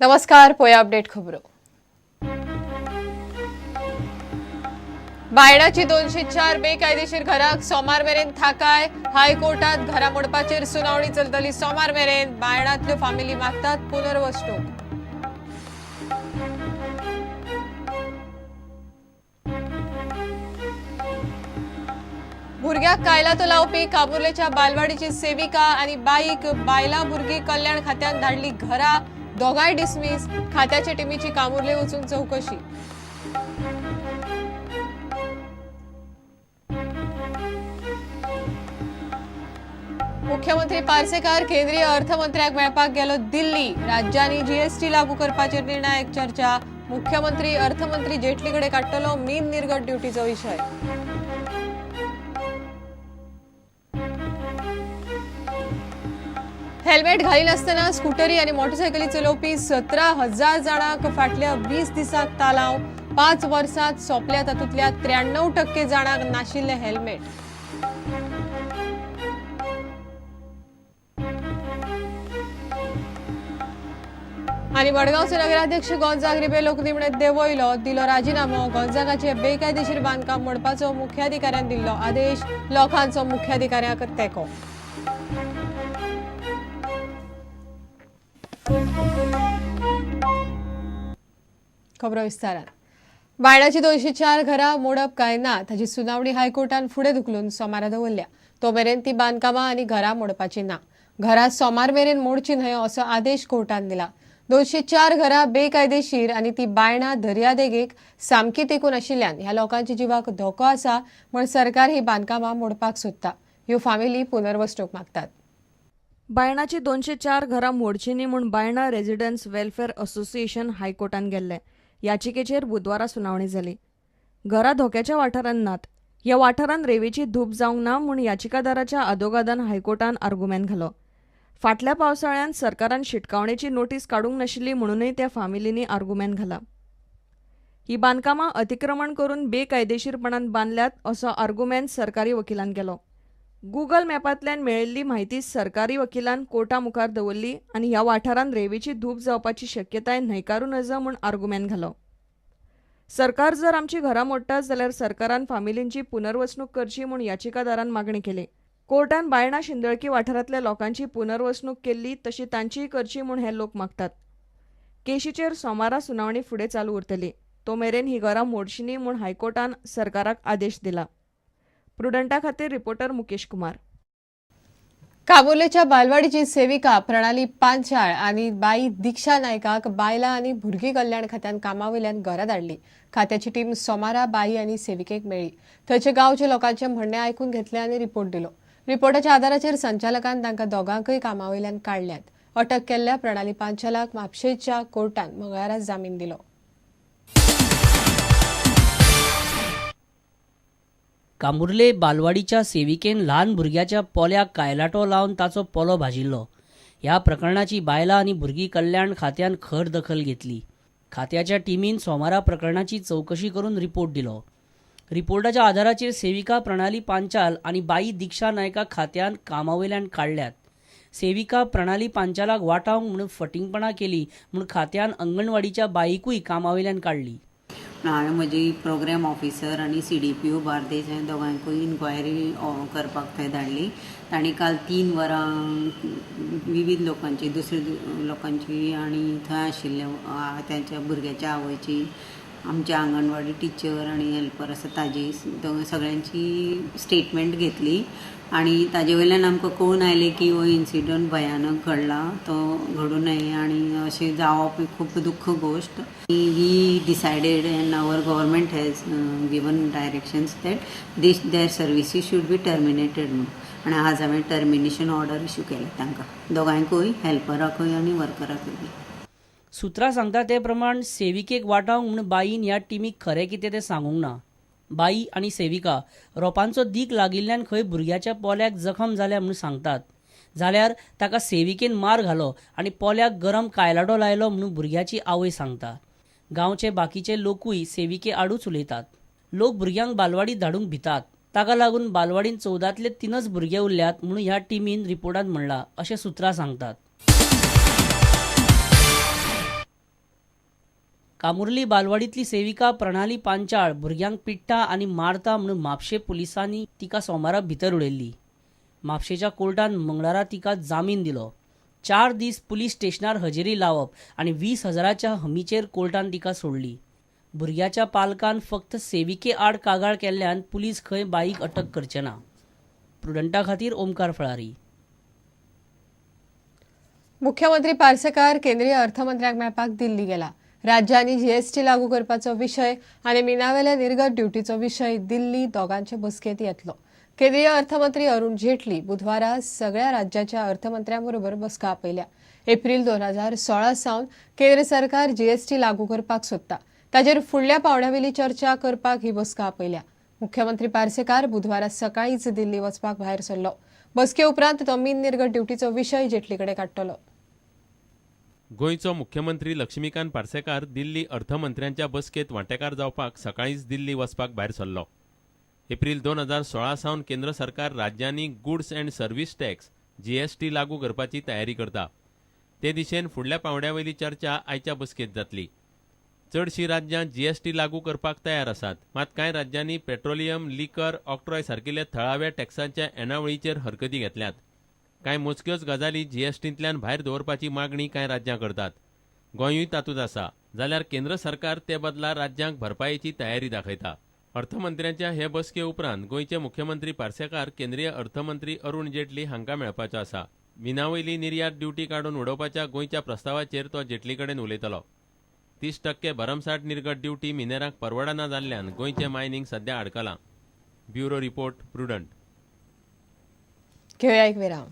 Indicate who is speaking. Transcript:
Speaker 1: नमस्कार. पोया अपडेट खबरो. बायणाची 204 बेकायदेशीर घराक सोमार मेरेन थाकाय. हायकोर्टात घरा मोडपाचेर सुनावणी चलतली सोमार मेरेन. बायणांतल्यो फामिली मागतात पुनर्वसणूक. भुरग्याक कायलातो लावपी काबुर्लेच्या बालवाडीची सेविका आणि बाईक बायला भुरगी कल्याण खात्यान धाडली घरा. दोगांय डिसमीस. खात्याच्या टीमीची काबुर्ले वचून चौकशी. मुख्यमंत्री पार्सेकार केंद्रीय अर्थमंत्र्याक मेळपाक गेलो दिल्ली. राज्यांनी जीएसटी लागू करपाचेर निर्णायक चर्चा. मुख्यमंत्री अर्थमंत्री जेटलीकडे काडटलो मीन निर्गत ड्युटीचो विषय. हेल्मेट घालिनासतना स्कूटरी आणि मोटरसायकली चलोवपी 17,000 जाणांक फाटल्या 20 दिसांक तालाव. 5 वर्सांत सोंपल्या तातूंतल्या 93% जाणांक नाशिल्ले हेल्मेट. आणि वडगावचे नगराध्यक्ष गोंजाग रिबे लोकनिमणेंत देंवयलो. दिलो राजिनामो. गोंजागाचे बेकायदेशीर बांदकाम मोडपाचो मुख्याधिकाऱ्यान दिल्लो आदेश. लोकांचो मुख्याधिकाऱ्याक तेंको. खबरो विस्तारान. बायणाची 204 घरां मोडप काय ना ताची सुनावणी हायकोर्टान फुडें धुकलून सोमारा दवरल्या. तो मेरेन ती बांदकामां आनी घरां मोडपाची ना. घरां सोमार मेरेन मोडची न्हय असो आदेश कोर्टान दिला. 204 घरां बेकायदेशीर आनी ती बायणां दर्यादेगेक सामकी तेंकून आशिल्ल्यान ह्या लोकांच्या जिवाक धोको आसा म्हण सरकार ही बांदकामां मोडपाक सोदता. ह्यो फामिली पुनर्वसणूक मागतात.
Speaker 2: बायणाची 204 घरां मोडची न्ही म्हूण बायणा रेजिडेंट्स वेलफेअर असोसिएशन हायकोर्टान गेल्ले. याचिकेचेर बुधवारा सुनावणी जाली. घरां धोक्याच्या वाठारांत नात. ह्या वाठारांत रेवेची धूप जावंक ना म्हूण याचिकादाराच्या आदोगादान हायकोर्टान आर्ग्युमेंट घालो. फाटल्या पावसाळ्यांत सरकारान शिटकावणेची नोटीस काडूंक नाशिल्ली म्हणूनय त्या फामिलींनी आर्ग्युमेंट घाला. ही बांदकामां अतिक्रमण करून बेकायदेशीरपणान बांदल्यात असो आर्ग्युमेंट सरकारी वकिलान केलो. गुगल मॅपांतल्यान मेळिल्ली म्हायती सरकारी वकिलान कोर्टा मुखार दवरली आनी ह्या वाठारांत रेवेची धूप जावपाची शक्यताय न्हयकारूं नज म्हूण आर्ग्युमेंट घालो. सरकार जर आमची घरां मोडटा जाल्यार सरकारान फामिलींची पुनर्वसणूक करची म्हूण याचिकादारान मागणी केली. कोर्टान बायणा शिंदळकी वाठारांतल्या लोकांची पुनर्वसणूक केल्ली तशी तांचीय करची म्हूण हे लोक मागतात. केशीचेर सोमारा सुनावणी फुडें चालू उरतली. तो मेरेन ही घरां मोडची न्ही म्हूण हायकोर्टान सरकाराक आदेश दिला. प्रुडंटा खातीर रिपोर्टर मुकेश कुमार.
Speaker 1: काबुर्लेच्या बालवाडीची सेविका प्रणाली पांचाळ आणि बाई दीक्षा नायकाक बायला आणि भुरगी कल्याण खात्यान कामावयल्यान घरा धाडली. खात्याची टीम सोमारा बाई आणि सेविकेक मेळ्ळी. थंयचे गांवच्या लोकांचे म्हणणे आयकून घेतले आनी रिपोर्ट दिलो. रिपोर्टाच्या आदाराचेर संचालकान तांकां दोगांकय कामावयल्यान काडल्यात. अटक केल्ल्या प्रणाली पांचालाक म्हापशेच्या कोर्टान मंगळारा जामीन दिलो.
Speaker 3: कामुर्ले बालवाडीच्या सेविकेन ल्हान भुरग्याच्या पोल्याक कायलाटो लावन ताचो पोलो भाजिल्लो. ह्या प्रकरणाची बायलां आनी भुरगीं कल्याण खात्यान खर दखल घेतली. खात्याच्या टिमीन सोमारा प्रकरणाची चवकशी करून रिपोर्ट दिलो. रिपोर्टाच्या आधाराचेर सेविका प्रणाली पांचाल आनी बाई दीक्षा नायका खात्यान कामावयल्यान काडल्यात. सेविका प्रणाली पांचालाक वाटावंक म्हूण फटिंगपणां केली म्हूण खात्यान अंगणवाडीच्या बाईकूय कामावयल्यान काडली.
Speaker 4: हांवें म्हजी प्रोग्राम ऑफिसर आनी CDPO बार्देस हे दोगांयकूय इन्क्वायरी करपाक थंय धाडली. तांणी काल 3 वरां विविध लोकांची दुसऱ्या लोकांची आनी थंय आशिल्ल्या तांच्या भुरग्याच्या आवयची, आमच्या आंगणवाडी टिचर आनी हेल्पर आसा ताजी सगळ्यांची स्टेटमेंट घेतली. आनी ताजे वयल्यान आमकां कळून आयलें की हो इन्सिडंट भयानक घडला, तो घडूं न्हय आनी अशें जावप खूब दुख्ख गोश्ट. ही decided and our government has given directions that their services should be terminated म्हणून. आनी आज हांवें टर्मिनेशन ऑर्डर इश्यू केला तांकां दोगांयकूय, हेल्पराकूय आनी वर्कराकूय बी.
Speaker 3: सुत्रां सांगता ते प्रमाण सेविकेक वाटावंक म्हूण बाईन ह्या टिमीक खरें कितें तें सांगूंक ना. बाई आनी सेविका रोपांचो दीक लागिल्ल्यान खंय भुरग्याच्या पोल्याक जखम जाल्या म्हूण सांगतात. जाल्यार ताका सेविकेन मार घालो आनी पोल्याक गरम कायलाटो लायलो म्हणून भुरग्याची आवय सांगता. गांवचे बाकीचे लोकूय सेविके आडूच उलयतात. लोक भुरग्यांक बालवाडीत धाडूंक भितात. ताका लागून बालवाडीन 14तले 3च भुरगे उरल्यात म्हणून ह्या टिमीन रिपोर्टांत म्हणला अशें सुत्रां सांगतात. कामुर्ली बालवाडींतली सेविका प्रणाली पांचाळ भुरग्यांक पिट्टा आनी मारता म्हणून म्हापशे पुलिसांनी तिका सोमारा भितर उडयल्ली. म्हापशेच्या कोर्टान मंगळारा तिका जामीन दिलो. 4 दीस पुलीस स्टेशनार हजेरी लावप आनी 20,000च्या हमीचेर कोर्टान तिका सोडली. भुरग्याच्या पालकान फक्त सेविके आड कागाळ केल्ल्यान पुलीस खंय बाईक अटक करचे ना. प्रुडंटा खातीर ओमकार फळारी.
Speaker 1: मुख्यमंत्री पार्सेकार केंद्रीय अर्थमंत्र्याक मेळपाक दिल्ली गेला. राज्यांनी जीएसटी लागू करपाचो विशय आनी मिनावेल्या निर्गत ड्युटीचो विशय दिल्ली दोगांचे बसकेंत येतलो. केंद्रीय अर्थमंत्री अरुण जेटली बुधवारा सगळ्या राज्याच्या अर्थमंत्र्यांबरोबर बसका आपयल्या. एप्रील 2016 सावन केंद्र सरकार जीएसटी लागू करपाक सोदता. ताचेर फुडल्या पावण्यावेली चर्चा करपाक ही बसका आपयल्या. मुख्यमंत्री पार्सेकार बुधवारा सकाळीच दिल्ली वचपाक भायर सरलो. बसके उपरांत तो मीन निर्गत ड्युटीचो विशय जेटली कडेन काडटलो.
Speaker 5: गोंयचो मुख्यमंत्री लक्ष्मीकांत पार्सेकार दिल्ली अर्थमंत्र्यांच्या बसकेंत वांटेकार जावपाक सकाळीच दिल्ली वचपाक भायर सरलो. एप्रील 2016 सावन केंद्र सरकार राज्यांनी goods and service tax GST लागू करपाची तयारी करता. ते दिशेन फुडल्या पावंड्यावयली चर्चा आयच्या बसकेंत जातली. चडशीं राज्यां जीएसटी लागू करपाक तयार आसात, मात कांय राज्यांनी पेट्रोलियम, लिकर, ऑक्ट्रॉय सारकिल्या थळाव्या टॅक्सांच्या येणावळीचेर हरकती घेतल्यात. कांय मोजक्योच गजाली जीएसटींतल्यान भायर दवरपाची मागणी कांय राज्यां करतात. गोंयूय तातूंत आसा. जाल्यार केंद्र सरकार ते बदला राज्यांक भरपायेची तयारी दाखयता. अर्थमंत्र्यांच्या हे बसके उपरांत गोंयचे मुख्यमंत्री पार्सेकार केंद्रीय अर्थमंत्री अरुण जेटली हांकां मेळपाचो आसा. विनावयली निर्यात ड्युटी काडून उडोवपाच्या गोंयच्या प्रस्तावाचेर तो जेटली कडेन उलयतलो. 30% भरमसाट निर्गत ड्युटी मिनेरांक परवडना जाल्ल्यान गोंयचें मायनिंग सध्या आडकलां. Bureau report, prudent.
Speaker 1: घेऊया एक विराम.